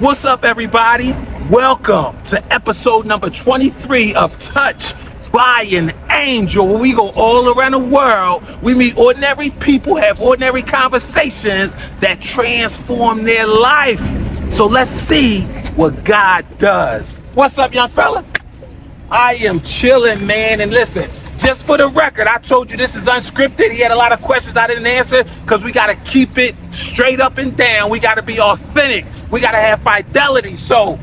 What's up, everybody? Welcome to episode number 23 of Touch by an Angel, where we go all around the world. We meet ordinary people, have ordinary conversations that transform their life. So let's see what God does. What's up, young fella? I am chilling, man. And listen, just for the record, I told you this is unscripted. He had a lot of questions I didn't answer because we got to keep it straight up and down. We got to be authentic. We got to have fidelity. So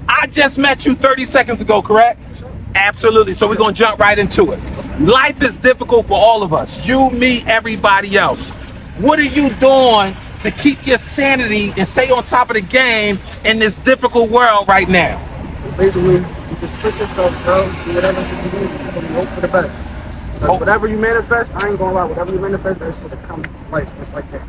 I just met you 30 seconds ago, correct? Absolutely. So we're going to jump right into it. Life is difficult for all of us. You, me, everybody else. What are you doing to keep your sanity and stay on top of the game in this difficult world right now? Basically, you just push yourself, bro. Do whatever you do, and hope for the best. Whatever you manifest, I ain't gonna lie. Whatever you manifest, that shit come like it's like that.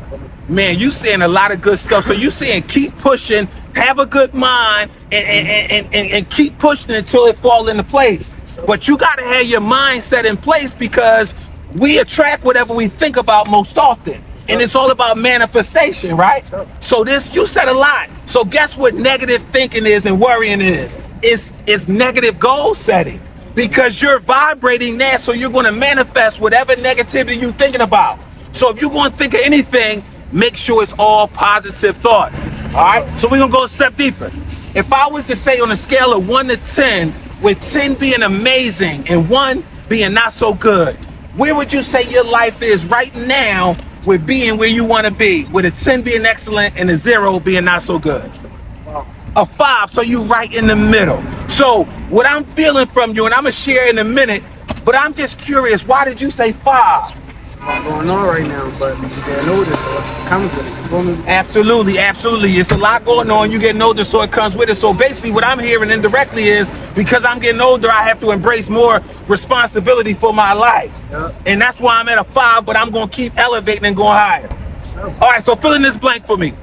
Man, you saying a lot of good stuff. So you saying keep pushing, have a good mind, and keep pushing until it falls into place. But you gotta have your mindset in place because we attract whatever we think about most often. And it's all about manifestation, right? So this, you said a lot. So guess what negative thinking is and worrying is? It's negative goal setting. Because you're vibrating that, so you're going to manifest whatever negativity you're thinking about. So if you're going to think of anything, make sure it's all positive thoughts. All right? So we're going to go a step deeper. If I was to say on a scale of 1 to 10, with 10 being amazing and 1 being not so good, where would you say your life is right now with being where you want to be? With a 10 being excellent and a 0 being not so good? A 5, so you right in the middle. So what I'm feeling from you, and I'm gonna share in a minute, but I'm just curious, why did you say 5? It's a lot going on right now, but you get older, so it comes with it. Absolutely, absolutely. It's a lot going on. You getting older, so it comes with it. So basically what I'm hearing indirectly is because I'm getting older, I have to embrace more responsibility for my life. Yep. And that's why I'm at a 5, but I'm gonna keep elevating and going higher. Sure. All right, so fill in this blank for me.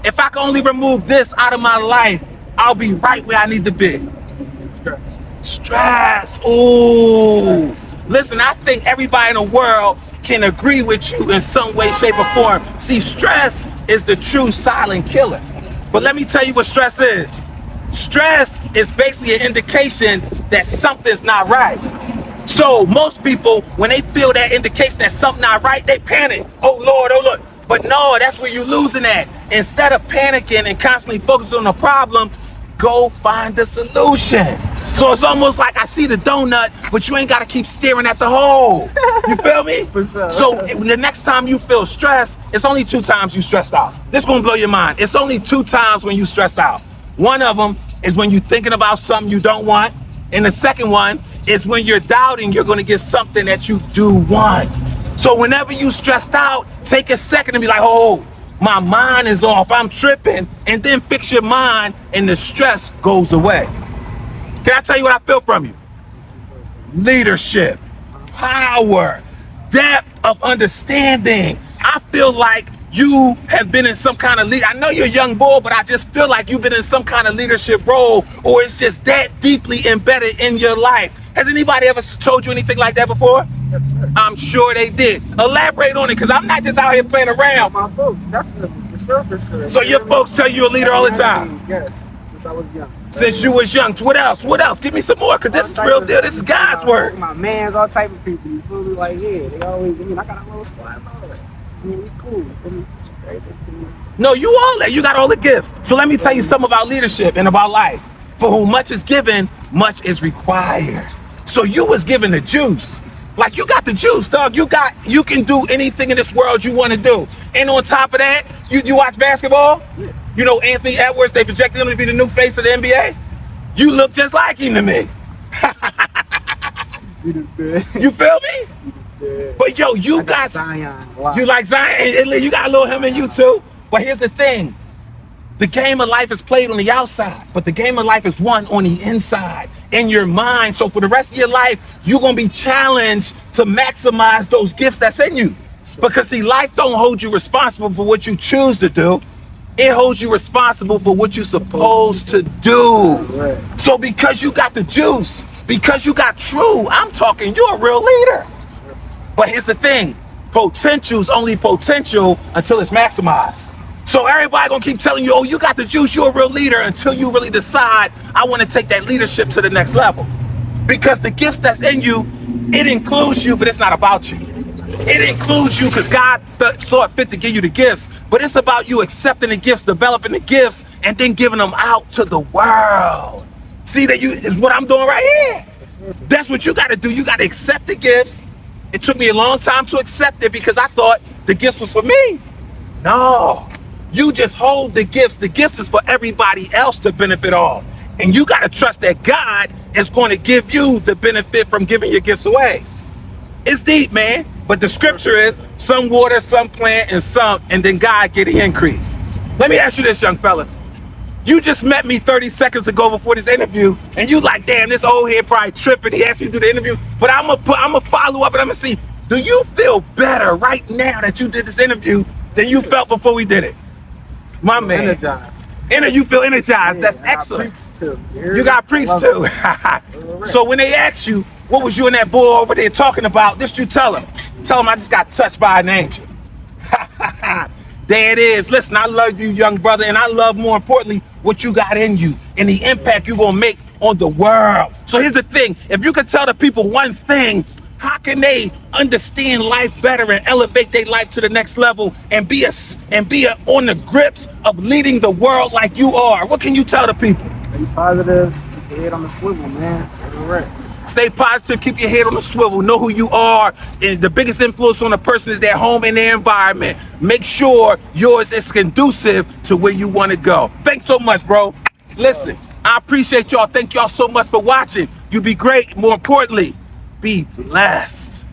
If I can only remove this out of my life, I'll be right where I need to be. Stress. Ooh. Listen, I think everybody in the world can agree with you in some way, shape, or form. See, stress is the true silent killer. But let me tell you what stress is. Stress is basically an indication that something's not right. So most people, when they feel that indication that something's not right, they panic. Oh Lord, oh Lord. But no, that's where you're losing at. Instead of panicking and constantly focusing on the problem, go find the solution. So it's almost like I see the donut, but you ain't got to keep staring at the hole. You feel me? So the next time you feel stressed, it's only 2 times you stressed out. This is going to blow your mind. It's only 2 times when you stressed out. One of them is when you're thinking about something you don't want. And the second one is when you're doubting you're going to get something that you do want. So whenever you stressed out, take a second and be like, oh, my mind is off, I'm tripping, and then fix your mind and the stress goes away. Can I tell you what I feel from you? Leadership, power, depth of understanding. I feel like you have been in some kind of lead. I know you're a young boy, but I just feel like you've been in some kind of leadership role, or it's just that deeply embedded in your life. Has anybody ever told you anything like that before? I'm sure they did. Elaborate on it, because I'm not just out here playing around. My folks, definitely, for sure. So your folks tell you a leader all the time? Yes, since I was young. Since you was young. What else? What else? Give me some more, because this is real deal. This is God's word. My mans, all type of people. You feel me? Like, yeah, they always, I mean, I got a little squad and all that. I mean, we cool. You feel me? No, you all that. You got all the gifts. So let me tell you something about leadership and about life. For whom much is given, much is required. So you was given the juice. Like, you got the juice, dog. You can do anything in this world you want to do. And on top of that, you watch basketball? Yeah. You know Anthony Edwards, they projected him to be the new face of the NBA? You look just like him to me. You feel me? But yo, you got Zion. You like Zion, and you got a little him in you too. But here's the thing. The game of life is played on the outside, but the game of life is won on the inside, in your mind. So for the rest of your life, you're going to be challenged to maximize those gifts that's in you. Because see, life don't hold you responsible for what you choose to do. It holds you responsible for what you're supposed to do. So because you got the juice, because you got true, I'm talking, you're a real leader. But here's the thing. Potential's only potential until it's maximized. So everybody gonna keep telling you, oh, you got the juice, you're a real leader, until you really decide, I want to take that leadership to the next level. Because the gifts that's in you, it includes you, but it's not about you. It includes you because God saw it fit to give you the gifts, but it's about you accepting the gifts, developing the gifts, and then giving them out to the world. See, that is what I'm doing right here. That's what you got to do. You got to accept the gifts. It took me a long time to accept it because I thought the gifts was for me. No, you just hold the gifts. The gifts is for everybody else to benefit all. And you got to trust that God is going to give you the benefit from giving your gifts away. It's deep, man. But the scripture is some water, some plant, and then God get the increase. Let me ask you this, young fella. You just met me 30 seconds ago before this interview, and you like, damn, this old head probably tripping. He asked me to do the interview, but I'm gonna follow up and I'm gonna see, do you feel better right now that you did this interview than you felt before we did it? My man. Energized. You feel energized. Yeah, that's excellent. You got preached too. So when they ask you, what was you and that boy over there talking about, this you tell them. Tell them I just got touched by an angel. There it is. Listen, I love you, young brother, and I love, more importantly, what you got in you and the impact you're going to make on the world. So here's the thing. If you could tell the people one thing, how can they understand life better and elevate their life to the next level and be on the grips of leading the world like you are? What can you tell the people? Stay positive. Keep your head on the swivel, man. Correct. Stay positive, keep your head on the swivel, know who you are, and the biggest influence on a person is their home and their environment. Make sure yours is conducive to where you want to go. Thanks so much, bro. Listen, I appreciate y'all. Thank y'all so much for watching. You be great. More importantly, be blessed.